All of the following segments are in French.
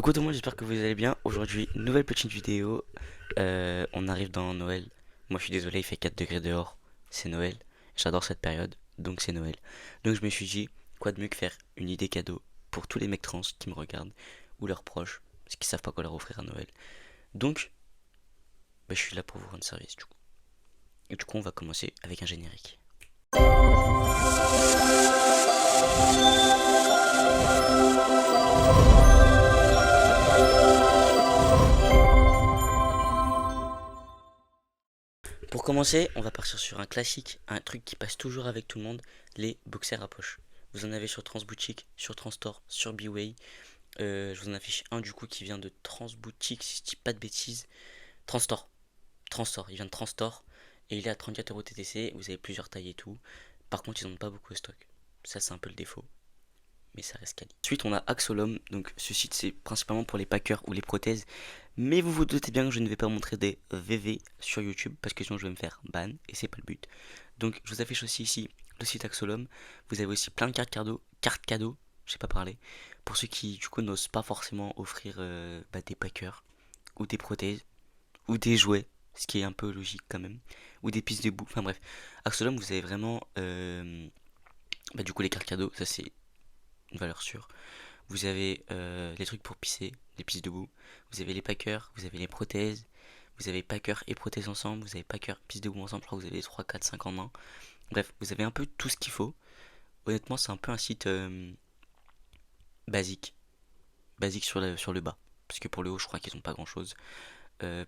Coucou tout le monde, j'espère que vous allez bien. Aujourd'hui, nouvelle petite vidéo. On arrive dans Noël. Moi je suis désolé, il fait 4 degrés dehors. C'est Noël. J'adore cette période, donc c'est Noël. Donc je me suis dit, quoi de mieux que faire une idée cadeau pour tous les mecs trans qui me regardent ou leurs proches, parce qu'ils savent pas quoi leur offrir à Noël. Donc, bah, je suis là pour vous rendre service du coup. Et du coup, on va commencer avec un générique. Pour commencer, on va partir sur un classique, un truc qui passe toujours avec tout le monde, les boxers à poche. Vous en avez sur Transboutique, sur Transtore, sur Bway. Je vous en affiche un du coup qui vient de Transboutique, si je dis pas de bêtises. Transtore, Transtore, il vient de Transtore et il est à 34 € TTC. Vous avez plusieurs tailles et tout. Par contre, ils n'ont pas beaucoup de stock. Ça, c'est un peu le défaut, mais ça reste quali. Ensuite, on a Axolom. Donc, ce site, c'est principalement pour les packers ou les prothèses. Mais vous vous doutez bien que je ne vais pas montrer des VV sur YouTube parce que sinon je vais me faire ban et c'est pas le but. Donc, je vous affiche aussi ici le site Axolom. Vous avez aussi plein de cartes cadeaux, je sais pas parler, pour ceux qui du coup n'osent pas forcément offrir des packers ou des prothèses ou des jouets, ce qui est un peu logique quand même, ou des pistes de boue. Enfin bref, Axolom, vous avez vraiment du coup les cartes cadeaux, ça c'est une valeur sûre. Vous avez les trucs pour pisser, les pistes debout. Vous avez les packers, vous avez les prothèses. Vous avez packers et prothèses ensemble. Vous avez packers, pistes debout ensemble. Je crois que vous avez les 3, 4, 5 en un. Bref, vous avez un peu tout ce qu'il faut. Honnêtement, c'est un peu un site basique. Basique sur le bas. Parce que pour le haut, je crois qu'ils ont pas grand chose.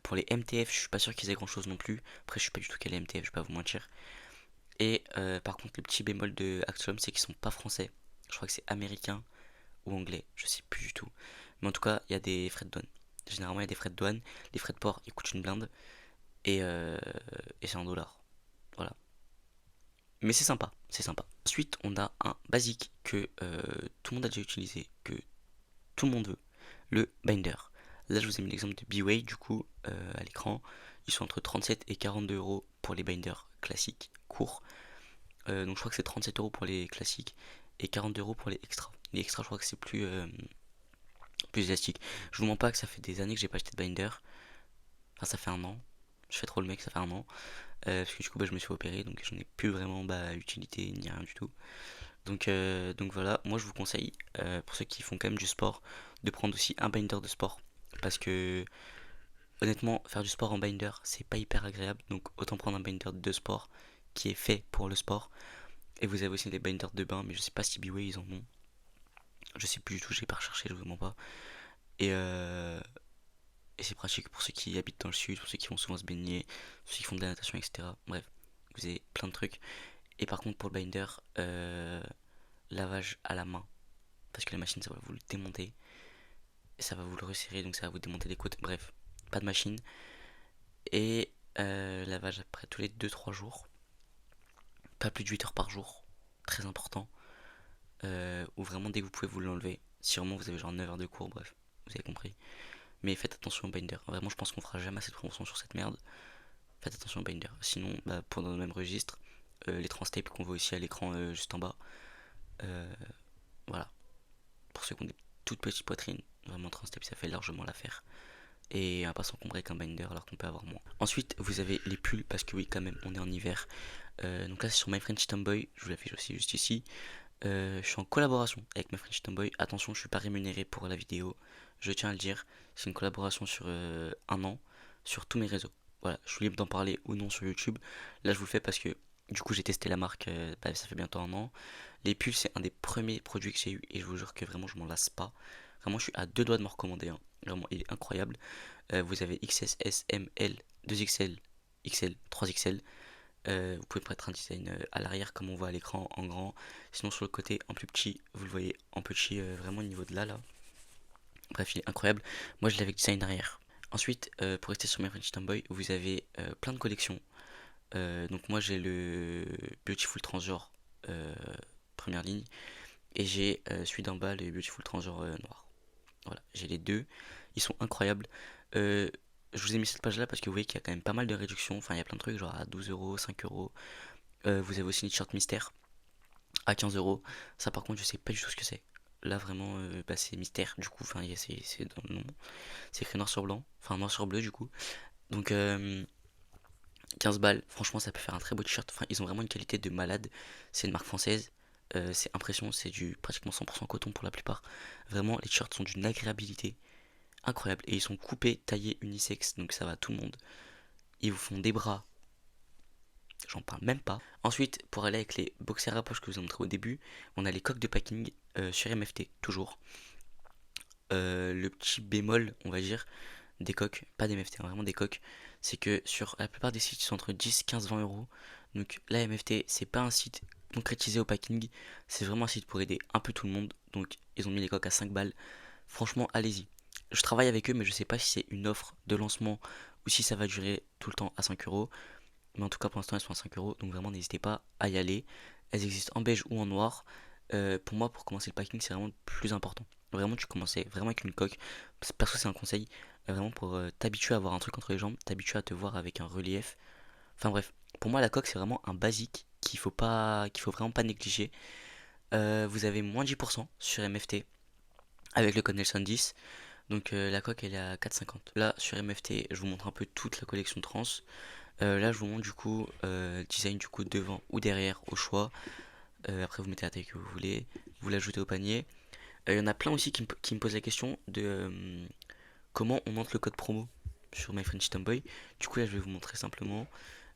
Pour les MTF, je suis pas sûr qu'ils aient grand chose non plus. Après, je suis pas du tout calé MTF, je vais pas vous mentir. Et par contre, le petit bémol de Axiom, c'est qu'ils sont pas français. Je crois que c'est américain ou anglais, je sais plus du tout. Mais en tout cas, il y a des frais de douane. Généralement, il y a des frais de douane. Les frais de port, ils coûtent une blinde. Et c'est en dollars. Voilà. Mais c'est sympa, c'est sympa. Ensuite, on a un basique que tout le monde a déjà utilisé, que tout le monde veut, le binder. Là, je vous ai mis l'exemple de B-Way, du coup, à l'écran. Ils sont entre 37 et 42 € pour les binders classiques, courts. Donc je crois que c'est 37 € pour les classiques et 42 € pour les extras. Les extras, je crois que c'est plus élastique. Je vous mens pas que ça fait des années que j'ai pas acheté de binder. Enfin, ça fait un an. Je fais trop le mec, ça fait un an. Parce que du coup, je me suis opéré, donc j'en ai plus vraiment utilité ni rien du tout. Donc voilà, moi je vous conseille, pour ceux qui font quand même du sport, de prendre aussi un binder de sport. Parce que honnêtement, faire du sport en binder, c'est pas hyper agréable. Donc autant prendre un binder de sport qui est fait pour le sport. Et vous avez aussi des binders de bain, mais je sais pas si B-Way ils en ont. Je sais plus du tout, j'ai pas recherché, je vous mens pas. Et, euh, et c'est pratique pour ceux qui habitent dans le sud, pour ceux qui vont souvent se baigner, ceux qui font de la natation, etc. Bref, vous avez plein de trucs. Et par contre, pour le binder, lavage à la main. Parce que la machine, ça va vous le démonter. Et ça va vous le resserrer, donc ça va vous démonter les côtes. Bref, pas de machine. Et lavage après tous les 2-3 jours. Pas plus de 8 heures par jour. Très important. Ou vraiment dès que vous pouvez vous l'enlever. Si vraiment vous avez genre 9 heures de cours, bref, vous avez compris. Mais faites attention au binder. Vraiment, je pense qu'on fera jamais assez de promotion sur cette merde. Faites attention au binder. Sinon, pour dans le même registre, les transtapes qu'on voit aussi à l'écran juste en bas. Euh, voilà. Pour ceux qui ont des toutes petites poitrines, vraiment transtape ça fait largement l'affaire. Et à pas s'encombrer avec un binder alors qu'on peut avoir moins. Ensuite, vous avez les pulls parce que oui, quand même, on est en hiver. Donc là, c'est sur My French Tomboy. Je vous l'affiche aussi juste ici. Je suis en collaboration avec My French Tomboy. Attention, je suis pas rémunéré pour la vidéo. Je tiens à le dire. C'est une collaboration sur un an sur tous mes réseaux. Voilà, je suis libre d'en parler ou non sur YouTube. Là, je vous le fais parce que du coup, j'ai testé la marque. Ça fait bientôt un an. Les pulls, c'est un des premiers produits que j'ai eu et je vous jure que vraiment, je m'en lasse pas. Vraiment, je suis à deux doigts de me recommander. Hein. Vraiment, il est incroyable. Vous avez XS, S, M, L, 2XL, XL, 3XL. Vous pouvez mettre un design à l'arrière comme on voit à l'écran en grand. Sinon sur le côté en plus petit, vous le voyez en petit vraiment au niveau de là. Bref, il est incroyable. Moi je l'ai avec design arrière. Ensuite, pour rester sur My French Tomboy, vous avez plein de collections. Donc moi j'ai le Beautiful Transgenre première ligne. Et j'ai celui d'en bas, le Beautiful Transgenre noir. Voilà, j'ai les deux. Ils sont incroyables. Euh, je vous ai mis cette page là parce que vous voyez qu'il y a quand même pas mal de réductions. Enfin, il y a plein de trucs, genre à 12 €, 5 €. Vous avez aussi les t-shirts mystères à 15 €. Ça, par contre, je sais pas du tout ce que c'est. Là vraiment bah, c'est mystère du coup, enfin c'est dans le nom, c'est écrit noir sur blanc, enfin noir sur bleu du coup. Donc 15 balles, franchement ça peut faire un très beau t-shirt, enfin ils ont vraiment une qualité de malade, c'est une marque française, c'est impression, c'est du pratiquement 100% coton pour la plupart. Vraiment les t-shirts sont d'une agréabilité incroyable et ils sont coupés, taillés unisex donc ça va à tout le monde. Ils vous font des bras, j'en parle même pas. Ensuite, pour aller avec les boxers à poche que je vous ai montré au début, on a les coques de packing sur MFT, toujours. Le petit bémol, on va dire, des coques, pas des MFT, hein, vraiment des coques, c'est que sur la plupart des sites, ils sont entre 10, 15, 20 euros. Donc la MFT, c'est pas un site concrétisé au packing, c'est vraiment un site pour aider un peu tout le monde. Donc ils ont mis les coques à 5 balles. Franchement, allez-y. Je travaille avec eux, mais je sais pas si c'est une offre de lancement ou si ça va durer tout le temps à 5 euros. Mais en tout cas, pour l'instant, elles sont à 5 euros. Donc vraiment, n'hésitez pas à y aller. Elles existent en beige ou en noir. Pour moi, pour commencer le packing, c'est vraiment le plus important. Vraiment, tu commençais vraiment avec une coque. Perso, c'est un conseil. Vraiment pour t'habituer à avoir un truc entre les jambes, t'habituer à te voir avec un relief. Enfin bref, pour moi, la coque, c'est vraiment un basique qu'il faut vraiment pas négliger. Vous avez moins 10% sur MFT avec le code Nelson10. Donc la coque, elle est à 4,50. Là, sur MFT, je vous montre un peu toute la collection trans. Là, je vous montre du coup design du coup devant ou derrière au choix. Après, vous mettez la taille que vous voulez, vous l'ajoutez au panier. Il y en a plein aussi qui me posent la question de comment on entre le code promo sur My French Tomboy. Du coup, là, je vais vous montrer simplement.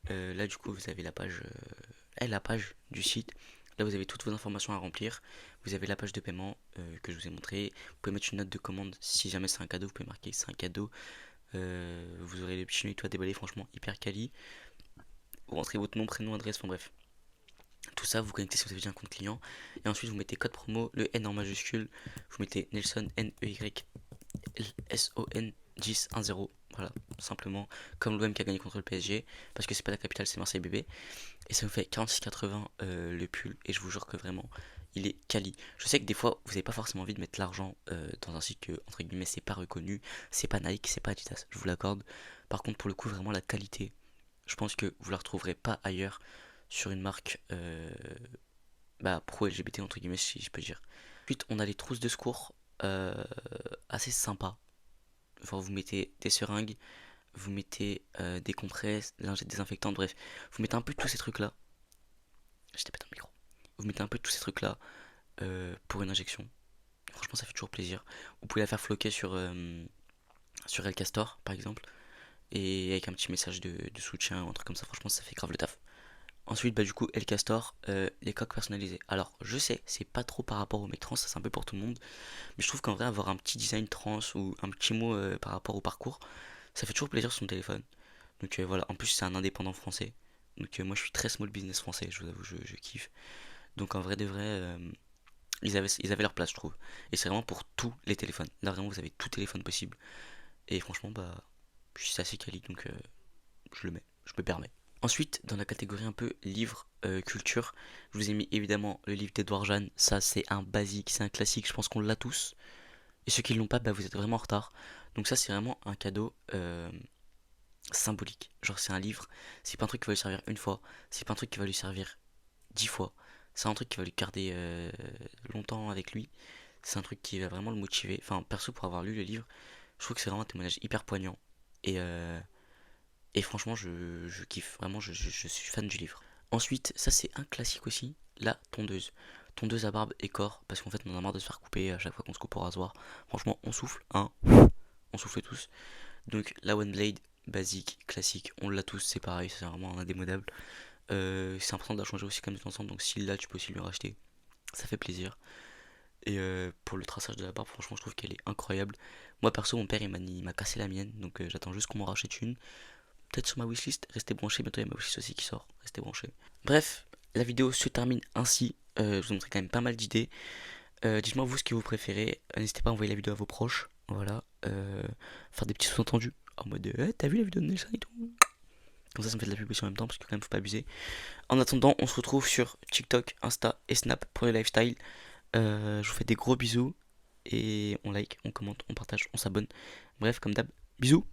Là, du coup, vous avez la page du site. Là, vous avez toutes vos informations à remplir. Vous avez la page de paiement que je vous ai montré. Vous pouvez mettre une note de commande si jamais c'est un cadeau. Vous pouvez marquer c'est un cadeau. Vous aurez les petits nettois déballés, franchement hyper quali. Vous rentrez votre nom, prénom, adresse, enfin bref. Tout ça, vous connectez si vous avez déjà un compte client. Et ensuite, vous mettez code promo, le N en majuscule. Vous mettez Nelson, N-E-Y-S-O-N 10 1 0. Voilà, simplement comme l'OM qui a gagné contre le PSG. Parce que c'est pas la capitale, c'est Marseille bébé. Et ça vous fait 46,80 le pull. Et je vous jure que vraiment, il est quali. Je sais que des fois, vous n'avez pas forcément envie de mettre l'argent dans un site que, entre guillemets, c'est pas reconnu. C'est pas Nike, c'est pas Adidas, je vous l'accorde. Par contre, pour le coup, vraiment la qualité, je pense que vous la retrouverez pas ailleurs sur une marque bah, pro-LGBT, entre guillemets, si je peux dire. Ensuite, on a les trousses de secours euh, assez sympas. Enfin, vous mettez des seringues, vous mettez des compresses, lingettes désinfectantes, bref. Vous mettez un peu tous ces trucs-là. J'étais pas dans le micro. Vous mettez un peu tous ces trucs-là pour une injection. Franchement, ça fait toujours plaisir. Vous pouvez la faire floquer sur El Castor, par exemple. Et avec un petit message de soutien ou un truc comme ça, franchement, ça fait grave le taf. Ensuite, bah, du coup, El Castor, les coques personnalisées. Alors, je sais, c'est pas trop par rapport au mec trans, ça c'est un peu pour tout le monde. Mais je trouve qu'en vrai, avoir un petit design trans ou un petit mot par rapport au parcours, ça fait toujours plaisir sur son téléphone. Donc voilà, en plus, c'est un indépendant français. Donc moi, je suis très small business français, je vous avoue, je kiffe. Donc en vrai de vrai, ils avaient leur place, je trouve. Et c'est vraiment pour tous les téléphones. Là, vraiment, vous avez tout téléphone possible. Et franchement, bah, je suis assez quali, donc je le mets, je me permets. Ensuite, dans la catégorie un peu livre, culture, je vous ai mis évidemment le livre d'Edouard Jeanne. Ça, c'est un basique, c'est un classique, je pense qu'on l'a tous. Et ceux qui ne l'ont pas, bah, vous êtes vraiment en retard. Donc ça, c'est vraiment un cadeau symbolique. Genre, c'est un livre, c'est pas un truc qui va lui servir une fois, c'est pas un truc qui va lui servir 10 fois. C'est un truc qui va lui garder longtemps avec lui. C'est un truc qui va vraiment le motiver. Enfin, perso, pour avoir lu le livre, je trouve que c'est vraiment un témoignage hyper poignant. Et, euh, et franchement, je kiffe. Vraiment, je suis fan du livre. Ensuite, ça c'est un classique aussi, la tondeuse. Tondeuse à barbe et corps, parce qu'en fait on en a marre de se faire couper à chaque fois qu'on se coupe au rasoir. Franchement, on souffle, hein, on souffle tous. Donc la One Blade, basique, classique, on l'a tous, c'est pareil, c'est vraiment indémodable. C'est important de la changer aussi comme ensemble, donc s'il l'a, tu peux aussi lui racheter. Ça fait plaisir. Et pour le traçage de la barbe, franchement, je trouve qu'elle est incroyable. Moi perso, mon père il m'a cassé la mienne, donc j'attends juste qu'on m'en rachète une. Peut-être sur ma wishlist, restez branchés, bientôt il y a ma wishlist aussi qui sort, restez branchés. Bref, la vidéo se termine ainsi, je vous ai montré quand même pas mal d'idées. Dites-moi vous ce que vous préférez, n'hésitez pas à envoyer la vidéo à vos proches, voilà, faire des petits sous-entendus, en mode t'as vu la vidéo de Nelson et tout. Comme ça me fait de la publicité en même temps, parce que quand même faut pas abuser. En attendant, on se retrouve sur TikTok, Insta et Snap pour le lifestyle. Je vous fais des gros bisous, et on like, on commente, on partage, on s'abonne. Bref, comme d'hab, bisous.